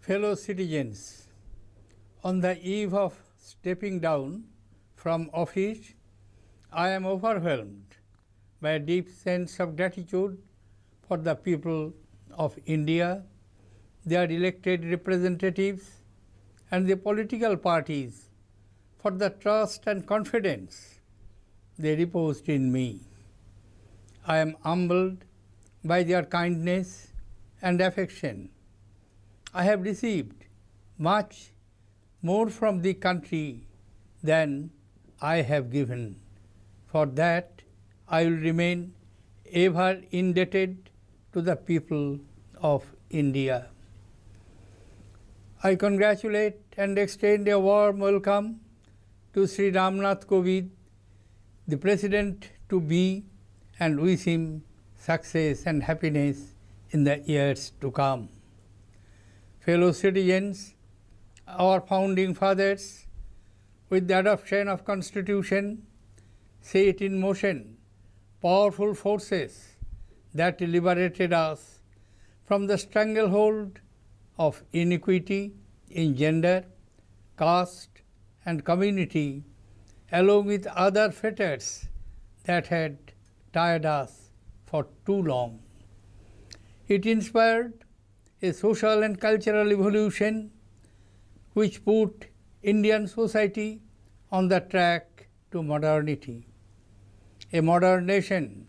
Fellow citizens, on the eve of stepping down from office, I am overwhelmed by a deep sense of gratitude for the people of India, their elected representatives, and the political parties for the trust and confidence they reposed in me. I am humbled by their kindness and affection. I have received much more from the country than I have given. For that, I will remain ever indebted to the people of India. I congratulate and extend a warm welcome to Sri Ramnath Kovind, the President-to-be, and wish him success and happiness in the years to come. Fellow citizens, our founding fathers, with the adoption of Constitution, set in motion powerful forces that liberated us from the stranglehold of inequity in gender, caste, and community, along with other fetters that had tied us for too long. It inspired a social and cultural evolution which put Indian society on the track to modernity. A modern nation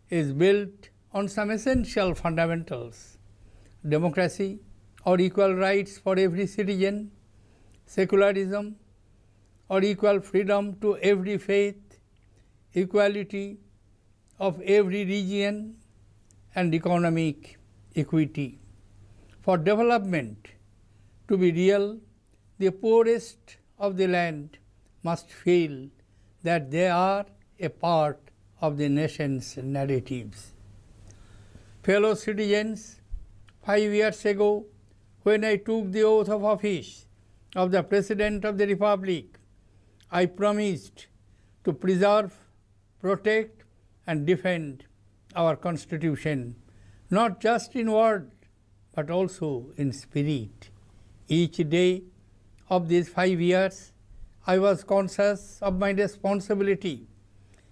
is built on some essential fundamentals: democracy or equal rights for every citizen, secularism or equal freedom to every faith, equality of every region, and economic equity. For development to be real, the poorest of the land must feel that they are a part of the nation's narratives. Fellow citizens, 5 years ago, when I took the oath of office of the President of the Republic, I promised to preserve, protect, and defend our Constitution, not just in word, but also in spirit. Each day of these 5 years, I was conscious of my responsibility.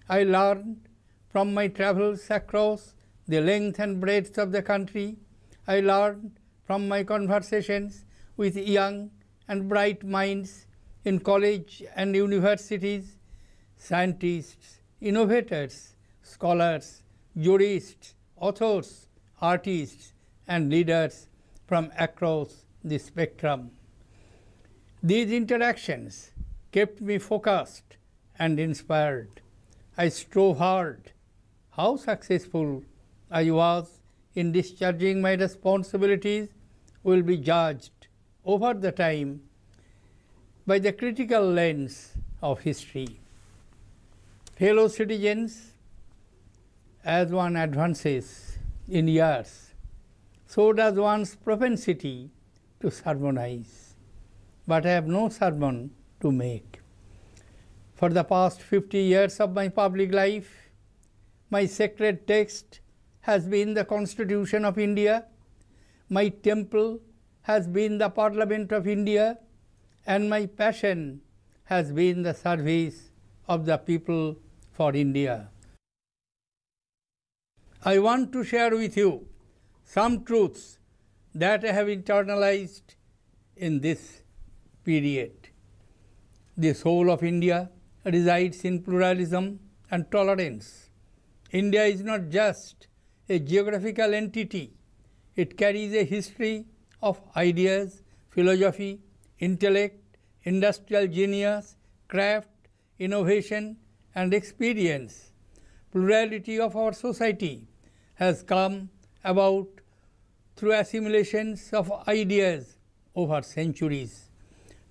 I learned from my travels across the length and breadth of the country. I learned from my conversations with young and bright minds in college and universities, scientists, innovators, scholars, jurists, authors, artists, and leaders from across the spectrum. These interactions kept me focused and inspired. I strove hard. How successful I was in discharging my responsibilities will be judged over the time by the critical lens of history. Fellow citizens, as one advances in years, so does one's propensity to sermonize. But I have no sermon to make. For the past 50 years of my public life, my sacred text has been the Constitution of India, my temple has been the Parliament of India, and my passion has been the service of the people for India. I want to share with you some truths that I have internalized in this period. The soul of India resides in pluralism and tolerance. India is not just a geographical entity. It carries a history of ideas, philosophy, intellect, industrial genius, craft, innovation, and experience. Plurality of our society has come about through assimilations of ideas over centuries.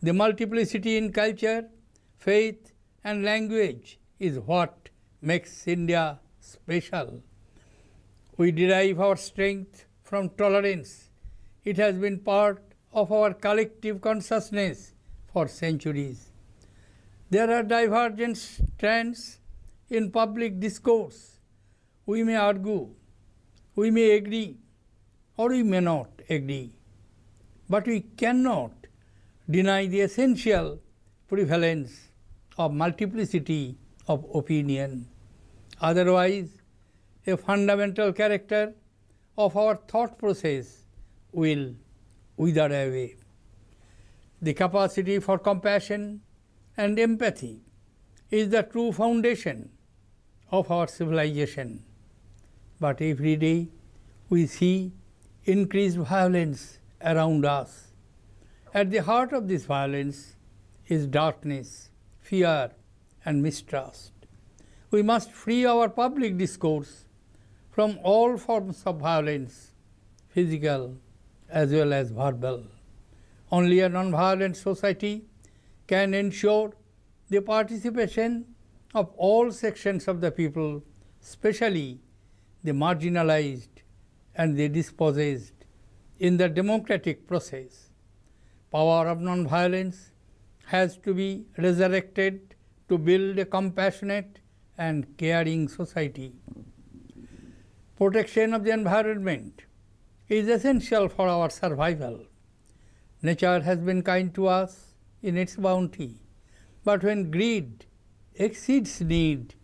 The multiplicity in culture, faith, and language is what makes India special. We derive our strength from tolerance. It has been part of our collective consciousness for centuries. There are divergent strands in public discourse. We may argue, we may agree, or we may not agree. But we cannot deny the essential prevalence of multiplicity of opinion. Otherwise, a fundamental character of our thought process will wither away. The capacity for compassion and empathy is the true foundation of our civilization. But every day we see increased violence around us. At the heart of this violence is darkness, fear, and mistrust. We must free our public discourse from all forms of violence, physical as well as verbal. Only a non-violent society can ensure the participation of all sections of the people, especially the marginalized and the dispossessed, in the democratic process. Power of non-violence has to be resurrected to build a compassionate and caring society. Protection of the environment is essential for our survival. Nature has been kind to us in its bounty, but when greed exceeds need,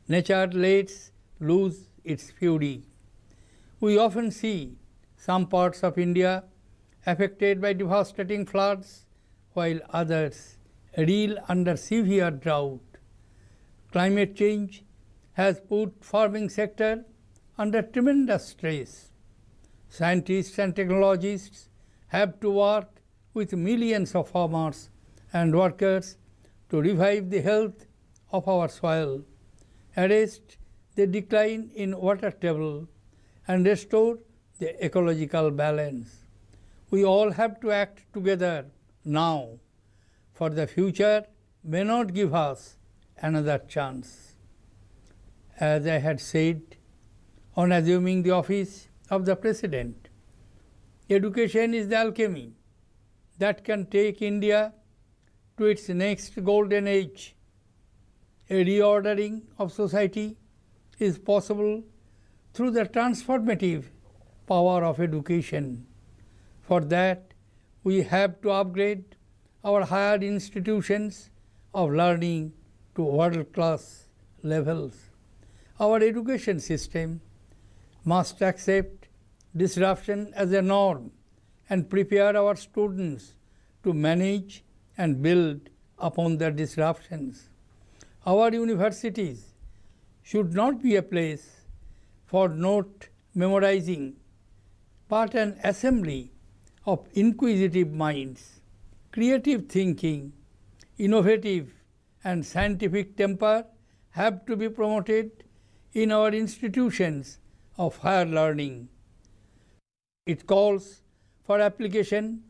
nature lets loose its fury. We often see some parts of India affected by devastating floods, while others reel under severe drought. Climate change has put farming sector under tremendous stress. Scientists and technologists have to work with millions of farmers and workers to revive the health of our soil, arrest the decline in water table, and restore the ecological balance. We all have to act together now, for the future may not give us another chance. As I had said, on assuming the office of the President, education is the alchemy that can take India to its next golden age. A reordering of society is possible through the transformative power of education. For that, we have to upgrade our higher institutions of learning to world-class levels. Our education system must accept disruption as a norm and prepare our students to manage and build upon the disruptions. Our universities should not be a place for note memorizing, but an assembly of inquisitive minds. Creative thinking, innovative and scientific temper have to be promoted in our institutions of higher learning. It calls for application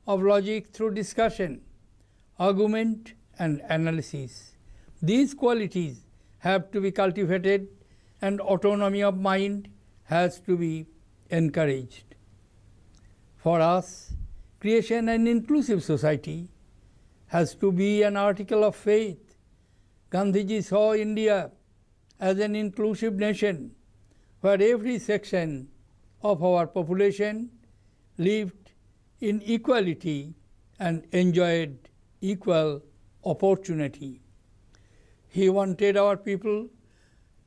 of logic through discussion, argument, and analysis. These qualities have to be cultivated, and autonomy of mind has to be encouraged. For us, creation an inclusive society has to be an article of faith. Gandhiji saw India as an inclusive nation where every section of our population lived in equality and enjoyed equal opportunity. He wanted our people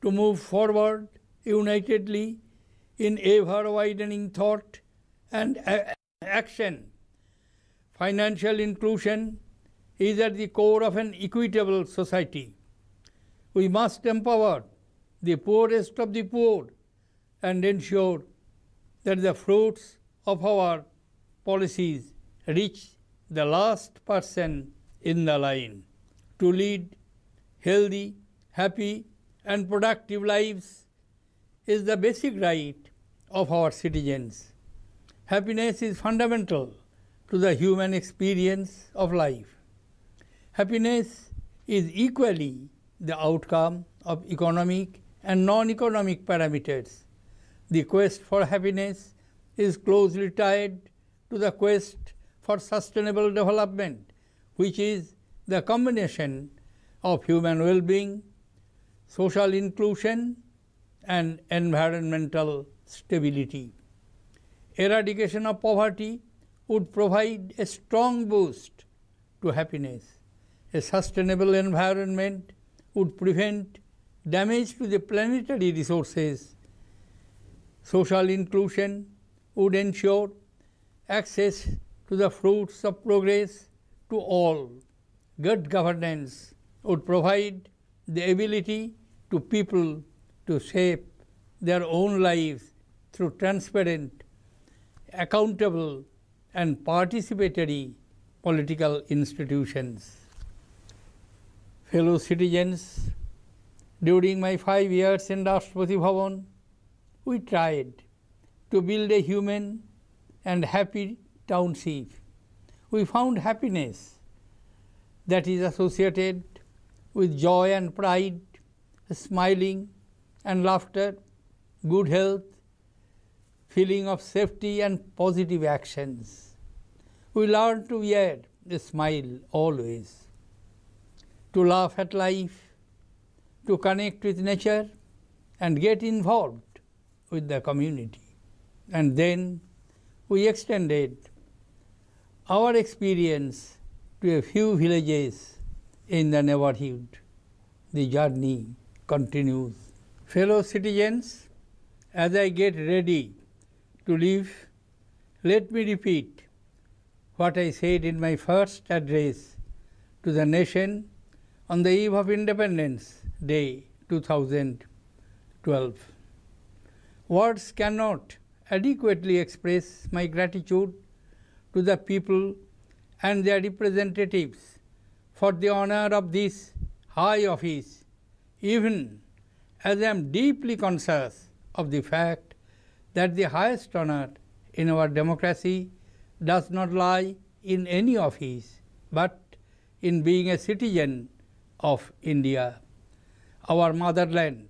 to move forward unitedly in ever-widening thought and action. Financial inclusion is at the core of an equitable society. We must empower the poorest of the poor and ensure that the fruits of our policies reach the last person in the line. To lead healthy, happy, and productive lives is the basic right of our citizens. Happiness is fundamental to the human experience of life. Happiness is equally the outcome of economic and non-economic parameters. The quest for happiness is closely tied to the quest for sustainable development, which is the combination of human well-being, social inclusion, and environmental stability. Eradication of poverty would provide a strong boost to happiness. A sustainable environment would prevent damage to the planetary resources. Social inclusion would ensure access to the fruits of progress to all. Good governance would provide the ability to people to shape their own lives through transparent, accountable, and participatory political institutions. Fellow citizens, during my 5 years in Rashtrapati Bhavan, we tried to build a human and happy township. We found happiness that is associated with joy and pride, smiling and laughter, good health, feeling of safety and positive actions. We learned to wear a smile always, to laugh at life, to connect with nature and get involved with the community. And then we extended our experience to a few villages in the neighborhood. The journey continues. Fellow citizens, as I get ready to leave, let me repeat what I said in my first address to the nation on the eve of Independence Day 2012. Words cannot adequately express my gratitude to the people and their representatives for the honor of this high office, even as I am deeply conscious of the fact that the highest honor in our democracy does not lie in any office, but in being a citizen of India, our motherland.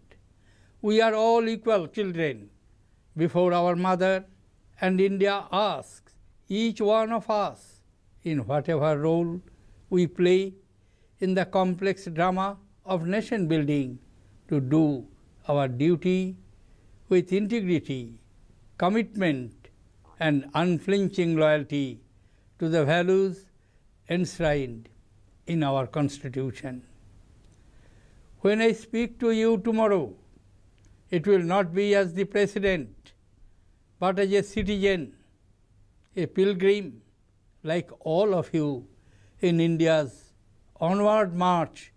We are all equal children before our mother, and India asks each one of us, in whatever role we play in the complex drama of nation building, to do our duty with integrity, commitment, and unflinching loyalty to the values enshrined in our Constitution. When I speak to you tomorrow, it will not be as the President, but as a citizen, a pilgrim like all of you in India's onward march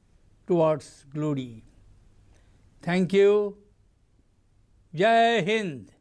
towards glory. Thank you. Jai Hind.